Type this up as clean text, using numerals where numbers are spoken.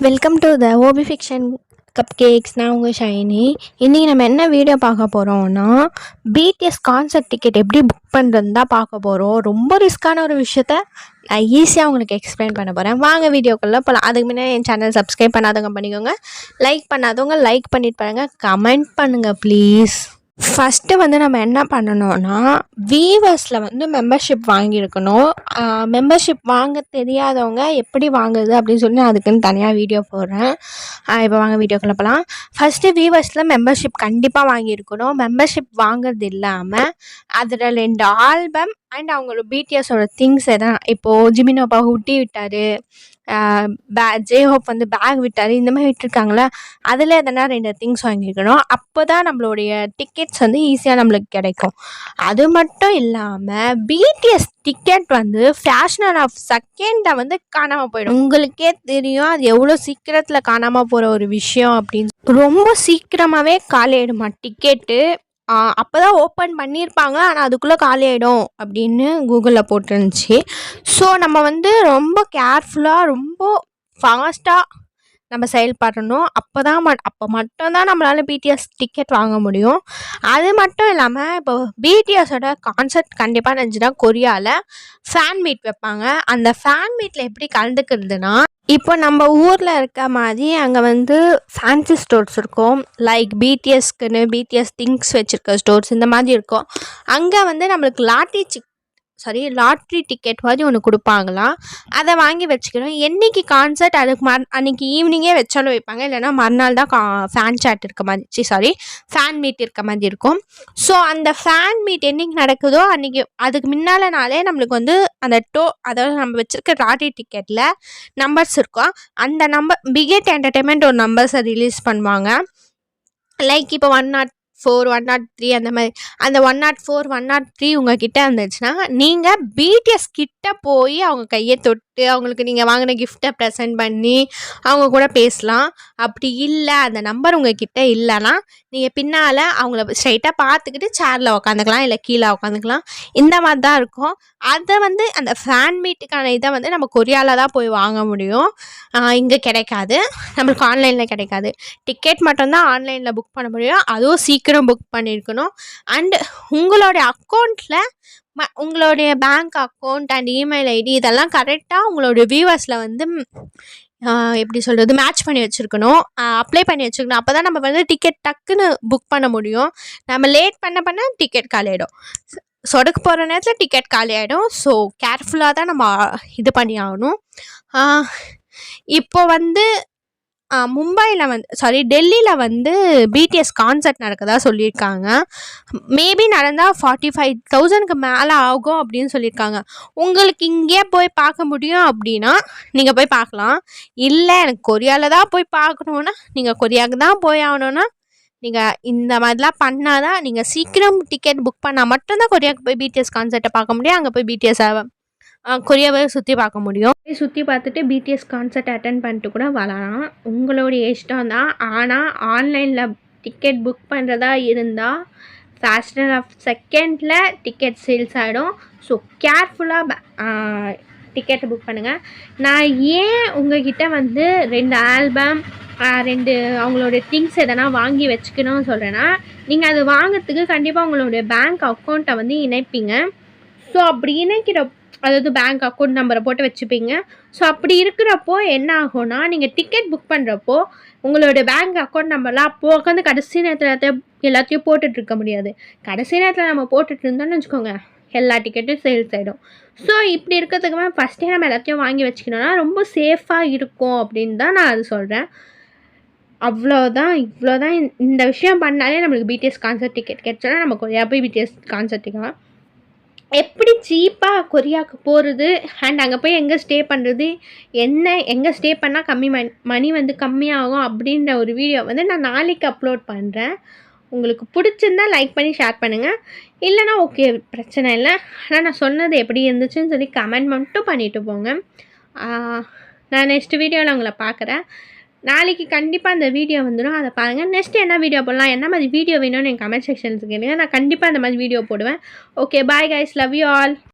Welcome to the OP fiction cupcakes. நான் உங்கள் ஷைனி. இன்றைக்கி நம்ம என்ன வீடியோ பார்க்க போகிறோம்னா, பிடிஎஸ் கான்சர்ட் டிக்கெட் எப்படி புக் பண்ணுறதுன்னு தான் பார்க்க போகிறோம். ரொம்ப ரிஸ்க்கான ஒரு விஷயத்த நான் ஈஸியாக உங்களுக்கு எக்ஸ்பிளைன் பண்ண போகிறேன். வாங்க வீடியோக்குள்ளே போகலாம். அதுக்கு முன்னாடி என் சேனல் சப்ஸ்கிரைப் பண்ணாதவங்க பண்ணிக்கோங்க, லைக் பண்ணாதவங்க லைக் பண்ணிட்டு பாருங்கள், கமெண்ட் பண்ணுங்கள் ப்ளீஸ். ஃபஸ்ட்டு நம்ம என்ன பண்ணணும்னா, வீவர்ஸில் மெம்பர்ஷிப் வாங்கியிருக்கணும். மெம்பர்ஷிப் வாங்க தெரியாதவங்க எப்படி வாங்குறது அப்படின்னு சொல்லி நான் அதுக்குன்னு தனியாக வீடியோ போடுறேன். இப்போ வாங்க வீடியோக்குள்ளே போகலாம். ஃபஸ்ட்டு வீவர்ஸில் மெம்பர்ஷிப் கண்டிப்பாக வாங்கியிருக்கணும். மெம்பர்ஷிப் வாங்குறது இல்லாமல் அதில் 2 ஆல்பம் அண்ட் அவங்களோட பிடிஎஸோட திங்ஸ் எதாவது, இப்போது ஜிமினோப்பா ஹுட்டி விட்டார், ஜேஹோப் பேக் விட்டார், இந்த மாதிரி விட்டுருக்காங்களே, அதில் எதனா 2 திங்ஸ் வாங்கியிருக்கணும். அப்போ தான் நம்மளுடைய டிக்கெட்ஸ் ஈஸியாக நம்மளுக்கு கிடைக்கும். அது மட்டும் இல்லாமல் பிடிஎஸ் டிக்கெட் ஃபேஷன் ஆஃப் செகண்டில் காணாமல் போயிடும். உங்களுக்கே தெரியும் அது எவ்வளோ சீக்கிரத்தில் காணாமல் போகிற ஒரு விஷயம் அப்படின்னு. ரொம்ப சீக்கிரமாகவே காலியாயிடுமா டிக்கெட்டு. அப்போ தான் ஓப்பன் பண்ணியிருப்பாங்க, ஆனால் அதுக்குள்ளே காலியாகிடும் அப்படின்னு கூகுளில் போட்டுருந்துச்சு. ஸோ நம்ம ரொம்ப கேர்ஃபுல்லாக ரொம்ப ஃபாஸ்ட்டாக நம்ம செயல்படணும். அப்போ மட்டும்தான் நம்மளால் பிடிஎஸ் டிக்கெட் வாங்க முடியும். அது மட்டும் இல்லாமல் இப்போ பிடிஎஸோட கான்சர்ட் கண்டிப்பாக நினச்சினா கொரியாவில் ஃபேன் மீட் வைப்பாங்க. அந்த ஃபேன் மீட்டில் எப்படி கலந்துக்கிறதுனா, இப்போ நம்ம ஊரில் இருக்க மாதிரி அங்கே ஃபேன்சி ஸ்டோர்ஸ் இருக்கும். லைக் பிடிஎஸ்க்குன்னு பிடிஎஸ் திங்ஸ் வச்சுருக்க ஸ்டோர்ஸ் இந்த மாதிரி இருக்கும். அங்கே நம்மளுக்கு லாட்ரி டிக்கெட் மாதிரி ஒன்று கொடுப்பாங்களாம். அதை வாங்கி வச்சுக்கணும். என்றைக்கு கான்சர்ட் அதுக்கு அன்றைக்கி ஈவினிங்கே வச்சாலும் வைப்பாங்க, இல்லைனா மறுநாள் தான் ஃபேன் மீட் இருக்க மாதிரி இருக்கும். ஸோ அந்த ஃபேன் மீட் என்றைக்கு நடக்குதோ அன்றைக்கி அதுக்கு முன்னால் நாளே நம்மளுக்கு அந்த அதாவது நம்ம வச்சுருக்க லாட்ரி டிக்கெட்டில் நம்பர்ஸ் இருக்கும். அந்த நம்பர் பிகெட் என்டர்டெயின்மெண்ட் ஒரு நம்பர்ஸை ரிலீஸ் பண்ணுவாங்க. லைக் இப்போ 104, 103 அந்த மாதிரி. அந்த 104, 103 உங்ககிட்ட இருந்துச்சுன்னா நீங்கள் பிடிஎஸ் கிட்ட போய் அவங்க கையை தொட்டு அவங்களுக்கு நீங்கள் வாங்கின கிஃப்ட்டை ப்ரெசென்ட் பண்ணி அவங்க கூட பேசலாம். அப்படி இல்லை அந்த நம்பர் உங்ககிட்ட இல்லைன்னா நீங்கள் பின்னால் அவங்கள ஸ்ட்ரைட்டாக பார்த்துக்கிட்டு சேரில் உக்காந்துக்கலாம், இல்லை கீழே உக்காந்துக்கலாம். இந்த மாதிரி தான் இருக்கும். அதை அந்த ஃபேன் மீட்டுக்கான இதை நம்ம கொரியாவில் தான் போய் வாங்க முடியும். இங்கே கிடைக்காது, நம்மளுக்கு ஆன்லைனில் கிடைக்காது. டிக்கெட் மட்டும்தான் ஆன்லைனில் புக் பண்ண முடியும். அதுவும் சீக்கிரம் புக் பண்ணியிருக்கணும். அண்டு உங்களுடைய அக்கௌண்ட்டில் உங்களுடைய bank account and email ID இதெல்லாம் கரெக்டாக உங்களுடைய வியூவர்ஸில் எப்படி சொல்கிறது, மேட்ச் பண்ணி வச்சுருக்கணும், அப்ளை பண்ணி வச்சுருக்கணும். அப்போ தான் நம்ம டிக்கெட் டக்குன்னு புக் பண்ண முடியும். நம்ம லேட் பண்ண டிக்கெட் காலியாகிடும். சொடக்கு போகிற நேரத்தில் டிக்கெட் காலி ஆகிடும். ஸோ கேர்ஃபுல்லாக தான் நம்ம இது பண்ணி ஆகணும். இப்போ மும்பையில் டெல்லியில் பிடிஎஸ் கான்சர்ட் நடக்கதா சொல்லியிருக்காங்க. மேபி நடந்தால் 45,000க்கு மேலே ஆகும் அப்படின்னு சொல்லியிருக்காங்க. உங்களுக்கு இங்கேயே போய் பார்க்க முடியும் அப்படின்னா நீங்கள் போய் பார்க்கலாம். இல்லை எனக்கு கொரியாவில் தான் போய் பார்க்கணுன்னா நீங்கள் கொரியாவுக்கு தான் போய் ஆகணுன்னா நீங்கள் இந்த மாதிரிலாம் பண்ணால் தான், நீங்கள் சீக்கிரம் டிக்கெட் புக் பண்ணால் மட்டும்தான் கொரியாவுக்கு போய் பிடிஎஸ் கான்சர்ட்டை பார்க்க முடியும். அங்கே போய் பிடிஎஸ் கொரியாவை சுற்றி பார்க்க முடியும். சுற்றி பார்த்துட்டு பிடிஎஸ் கான்சர்ட் அட்டன் பண்ணிட்டு கூட வரலாம். உங்களுடைய இஷ்டம் தான். ஆனால் ஆன்லைனில் டிக்கெட் புக் பண்ணுறதா இருந்தால் ஃபேஷன் ஆஃப் செகண்டில் டிக்கெட் சேல்ஸ் ஆகிடும். ஸோ கேர்ஃபுல்லாக டிக்கெட்டை புக் பண்ணுங்கள். நான் ஏன் உங்கள்கிட்ட 2 ஆல்பம் 2 அவங்களுடைய திங்ஸ் எதனா வாங்கி வச்சுக்கணும்னு சொல்கிறேன்னா, நீங்கள் அது வாங்கிறதுக்கு கண்டிப்பாக உங்களுடைய பேங்க் அக்கௌண்ட்டை இணைப்பீங்க. ஸோ அப்படி அதாவது பேங்க் அக்கௌண்ட் நம்பரை போட்டு வச்சுப்பீங்க. ஸோ அப்படி இருக்கிறப்போ என்ன ஆகும்னா, நீங்கள் டிக்கெட் புக் பண்ணுறப்போ உங்களோட பேங்க் அக்கௌண்ட் நம்பர்லாம் அப்போ உட்காந்து கடைசி நேரத்தில் எல்லாத்தையும் போட்டுட்ருக்க முடியாது. கடைசி நேரத்தில் நம்ம போட்டுட்டு இருந்தோம்னு வச்சுக்கோங்க, எல்லா டிக்கெட்டும் சேல்ஸ் ஆகிடும். ஸோ இப்படி இருக்கிறதுக்கு ஃபஸ்ட்டே நம்ம எல்லாத்தையும் வாங்கி வச்சுக்கணுன்னா ரொம்ப சேஃபாக இருக்கும் அப்படின்னு தான் நான் அது சொல்கிறேன். இவ்வளோதான். இந்த விஷயம் பண்ணாலே நம்மளுக்கு பிடிஎஸ் கான்சர்ட் டிக்கெட் கிடைச்சோன்னா நம்ம கொரியா போய் பிடிஎஸ் கான்சர்ட் டிக்கெட் எப்படி சீப்பாக கொரியாவுக்கு போகிறது அண்ட் அங்கே போய் எங்கே ஸ்டே பண்ணுறது, எங்கே ஸ்டே பண்ணால் கம்மி மணி கம்மியாகும் அப்படின்ற ஒரு வீடியோ நான் நாளைக்கு அப்லோட் பண்ணுறேன். உங்களுக்கு பிடிச்சிருந்தா லைக் பண்ணி ஷேர் பண்ணுங்கள். இல்லைனா ஓகே, பிரச்சனை இல்லை. ஆனால் நான் சொன்னது எப்படி இருந்துச்சுன்னு சொல்லி கமெண்ட் மட்டும் பண்ணிவிட்டு போங்க. நான் நெக்ஸ்ட் வீடியோவில் உங்களை பார்க்குறேன். நாளைக்கு கண்டிப்பாக அந்த வீடியோ வந்துடும், அதை பாருங்கள். நெக்ஸ்ட் என்ன வீடியோ போடலாம், என்ன மாதிரி வீடியோ வேணும்னு என் கமெண்ட் செக்ஷன்ஸுக்கு கேளுங்க. நான் கண்டிப்பாக அந்த மாதிரி வீடியோ போடுவேன். Okay, bye guys, love you all.